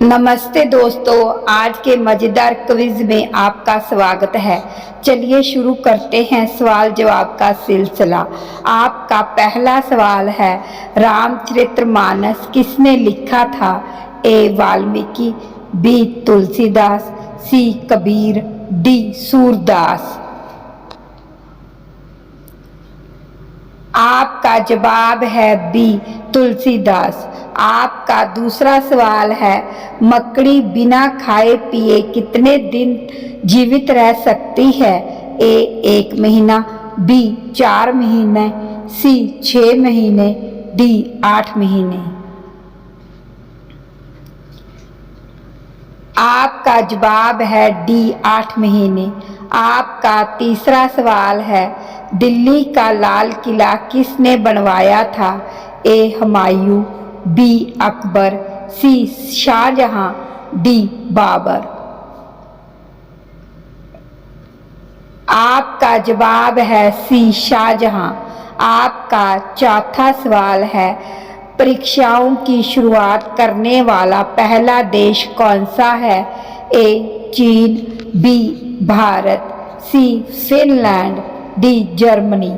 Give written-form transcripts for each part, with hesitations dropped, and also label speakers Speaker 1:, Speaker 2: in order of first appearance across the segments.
Speaker 1: नमस्ते दोस्तों, आज के मज़ेदार क्विज में आपका स्वागत है। चलिए शुरू करते हैं सवाल जवाब का सिलसिला। आपका पहला सवाल है, रामचरितमानस किसने लिखा था? ए वाल्मीकि, बी तुलसीदास, सी कबीर, डी सूरदास। आपका जवाब है बी तुलसीदास। आपका दूसरा सवाल है, मकड़ी बिना खाए पिए कितने दिन जीवित रह सकती है? ए 1 महीना, बी 4 महीने, सी 6 महीने, डी 8 महीने। आपका जवाब है डी 8 महीने। आपका तीसरा सवाल है, दिल्ली का लाल किला किसने बनवाया था? ए हुमायूं, बी अकबर, सी शाहजहां, डी बाबर। आपका जवाब है सी शाहजहां। आपका चौथा सवाल है, परीक्षाओं की शुरुआत करने वाला पहला देश कौन सा है? ए चीन, बी भारत, सी फिनलैंड, डी जर्मनी।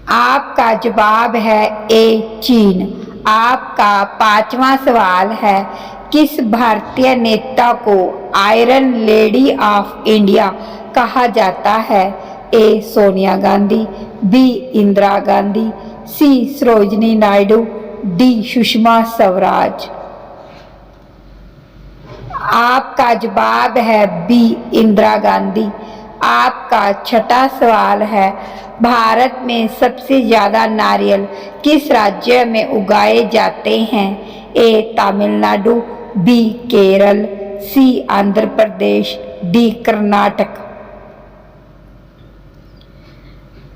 Speaker 1: आपका जवाब है ए चीन। आपका पांचवा सवाल है, किस भारतीय नेता को आयरन लेडी ऑफ इंडिया कहा जाता है? ए सोनिया गांधी, बी इंदिरा गांधी, सी सरोजिनी नायडू, डी सुषमा स्वराज। आपका जवाब है बी इंदिरा गांधी। आपका छठा सवाल है, भारत में सबसे ज़्यादा नारियल किस राज्य में उगाए जाते हैं? ए तमिलनाडु, बी केरल, सी आंध्र प्रदेश, डी कर्नाटक।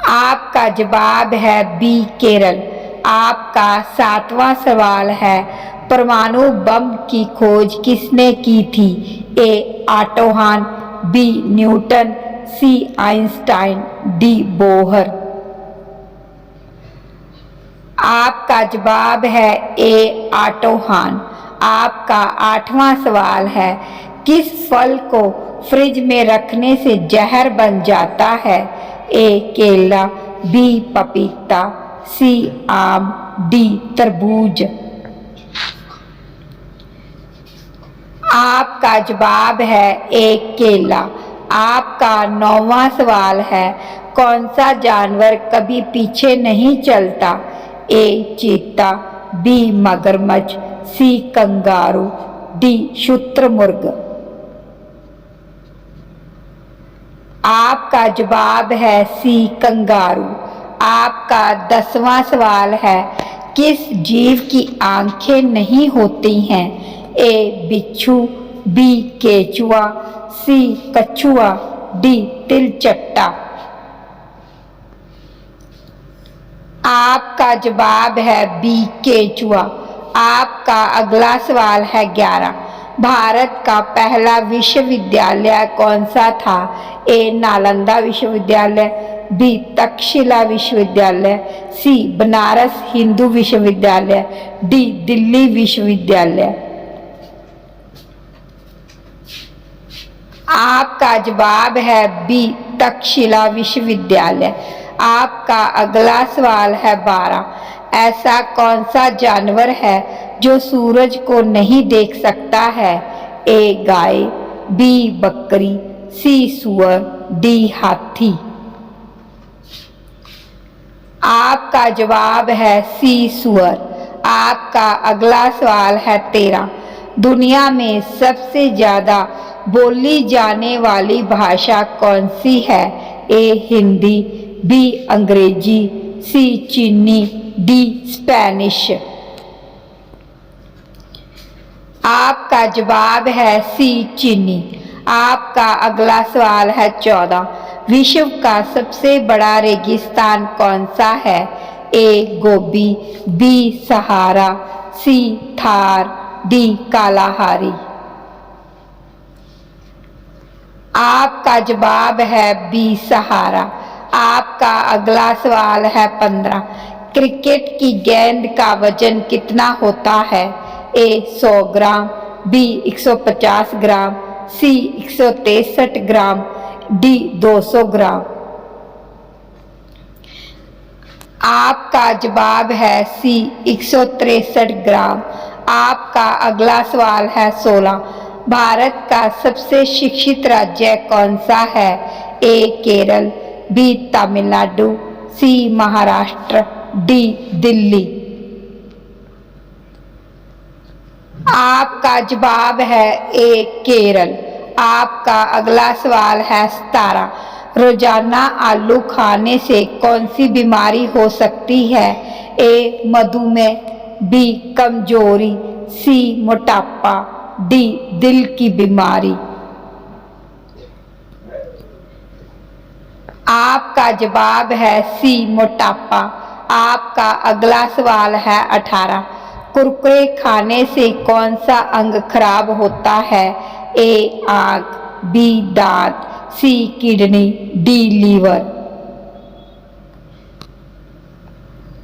Speaker 1: आपका जवाब है बी केरल। आपका सातवां सवाल है, परमाणु बम की खोज किसने की थी? ए ऑटो हान, बी न्यूटन, सी आइंस्टाइन, डी बोहर। आपका जवाब है ए ऑटो हान। आपका आठवां सवाल है, किस फल को फ्रिज में रखने से जहर बन जाता है? ए केला, बी पपीता, सी आम, डी तरबूज। आपका जवाब है ए केला। आपका नौवां सवाल है, कौन सा जानवर कभी पीछे नहीं चलता? ए चीता, बी मगरमच्छ, सी कंगारू, डी शुतुरमुर्ग। आपका जवाब है सी कंगारू। आपका 10वां सवाल है, किस जीव की आंखें नहीं होती हैं? ए बिच्छू, बी केचुआ, सी कछुआ, डी तिलचट्टा। आपका जवाब है बी केचुआ। आपका अगला सवाल है 11, भारत का पहला विश्वविद्यालय कौन सा था? ए नालंदा विश्वविद्यालय, बी तक्षशिला विश्वविद्यालय, सी बनारस हिंदू विश्वविद्यालय, डी दिल्ली विश्वविद्यालय। आपका जवाब है बी तक्षशिला विश्वविद्यालय। आपका अगला सवाल है 12, ऐसा कौन सा जानवर है जो सूरज को नहीं देख सकता है? ए गाय, बी बकरी, सी सूअर, डी हाथी। आपका जवाब है सी सूअर। आपका अगला सवाल है 13, दुनिया में सबसे ज़्यादा बोली जाने वाली भाषा कौन सी है? ए हिंदी, बी अंग्रेजी, सी चीनी, डी स्पेनिश। आपका जवाब है सी चीनी। आपका अगला सवाल है 14, विश्व का सबसे बड़ा रेगिस्तान कौन सा है? ए गोबी, बी सहारा, सी थार, डी कालाहारी। आपका जवाब है बी सहारा। आपका अगला सवाल है 15, क्रिकेट की गेंद का वजन कितना होता है? ए 100 ग्राम, बी 150 ग्राम, सी 163 ग्राम, डी 200 ग्राम। आपका जवाब है सी 163 ग्राम। आपका अगला सवाल है 16। भारत का सबसे शिक्षित राज्य कौन सा है? ए केरल, बी तमिलनाडु, सी महाराष्ट्र, डी दिल्ली। आपका जवाब है ए केरल। आपका अगला सवाल है 17। रोजाना आलू खाने से कौन सी बीमारी हो सकती है? ए मधुमेह, बी कमजोरी, सी मोटापा, डी दिल की बीमारी। आपका जवाब है सी मोटापा। आपका अगला सवाल है 18। कुरकुरे खाने से कौन सा अंग खराब होता है? ए आंख, बी दांत, सी किडनी, डी लीवर।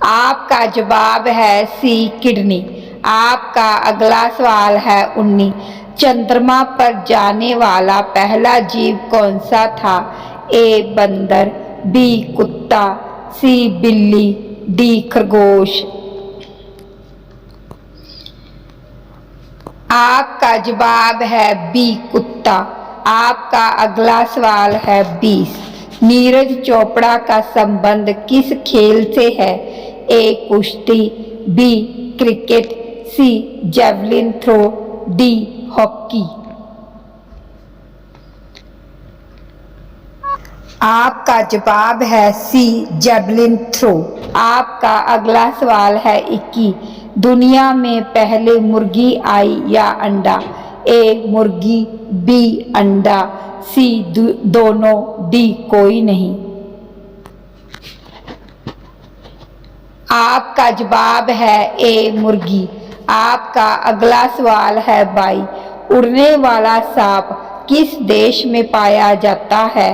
Speaker 1: आपका जवाब है सी किडनी। आपका अगला सवाल है 19। चंद्रमा पर जाने वाला पहला जीव कौन सा था? ए बंदर, बी कुत्ता, सी बिल्ली, डी खरगोश। आपका जवाब है बी कुत्ता। आपका अगला सवाल है 20। नीरज चोपड़ा का संबंध किस खेल से है? ए कुश्ती, बी क्रिकेट, सी जेवलिन थ्रो, डी हॉकी। आपका जवाब है सी जेवलिन थ्रो। आपका अगला सवाल है 21। दुनिया में पहले मुर्गी आई या अंडा? ए मुर्गी, बी अंडा, सी दोनों, डी कोई नहीं। आपका जवाब है ए मुर्गी। आपका अगला सवाल है 22। उड़ने वाला सांप किस देश में पाया जाता है?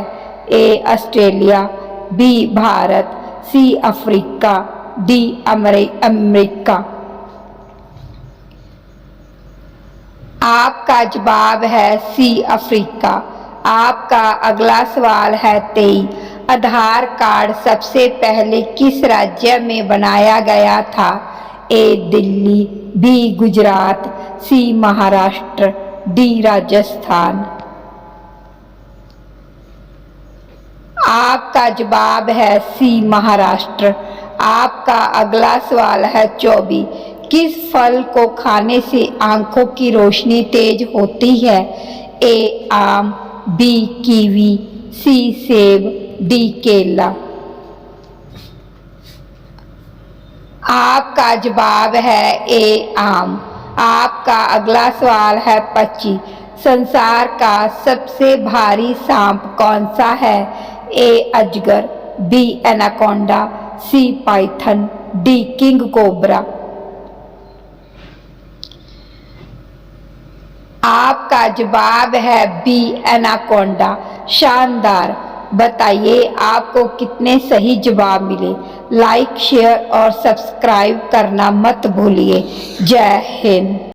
Speaker 1: A Australia, B Bharat, C Africa, D America. आपका जवाब है सी अफ्रीका। आपका अगला सवाल है 23। आधार कार्ड सबसे पहले किस राज्य में बनाया गया था? ए दिल्ली, बी गुजरात, सी महाराष्ट्र, डी राजस्थान। आपका जवाब है सी महाराष्ट्र। आपका अगला सवाल है 24। किस फल को खाने से आंखों की रोशनी तेज होती है? ए आम, बी कीवी, सी सेब, डी केला। आपका जवाब है ए आम। आपका अगला सवाल है 25। संसार का सबसे भारी सांप कौन सा है? ए अजगर, बी एनाकोंडा, सी पाइथन, डी किंग कोबरा। आपका जवाब है बी एनाकोंडा। शानदार। बताइए आपको कितने सही जवाब मिले। लाइक, शेयर और सब्सक्राइब करना मत भूलिए। जय हिंद।